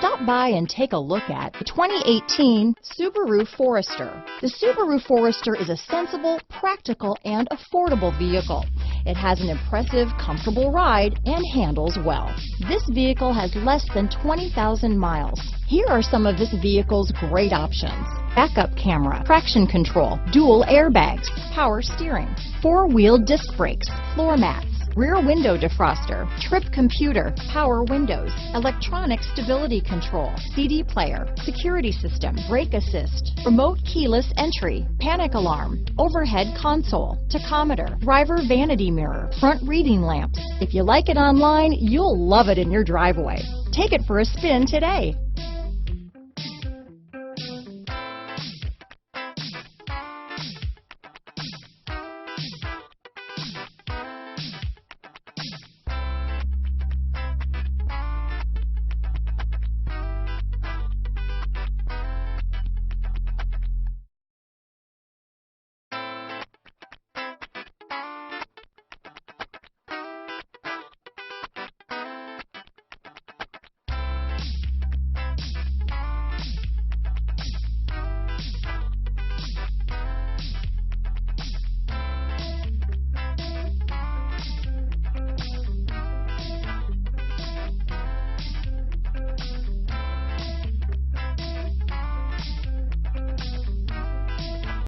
Stop by and take a look at the 2018 Subaru Forester. The Subaru Forester is a sensible, practical, and affordable vehicle. It has an impressive, comfortable ride and handles well. This vehicle has less than 20,000 miles. Here are some of this vehicle's great options: backup camera, traction control, dual airbags, power steering, four-wheel disc brakes, floor mats, rear window defroster, trip computer, power windows, electronic stability control, CD player, security system, brake assist, remote keyless entry, panic alarm, overhead console, tachometer, driver vanity mirror, front reading lamps. If you like it online, you'll love it in your driveway. Take it for a spin today.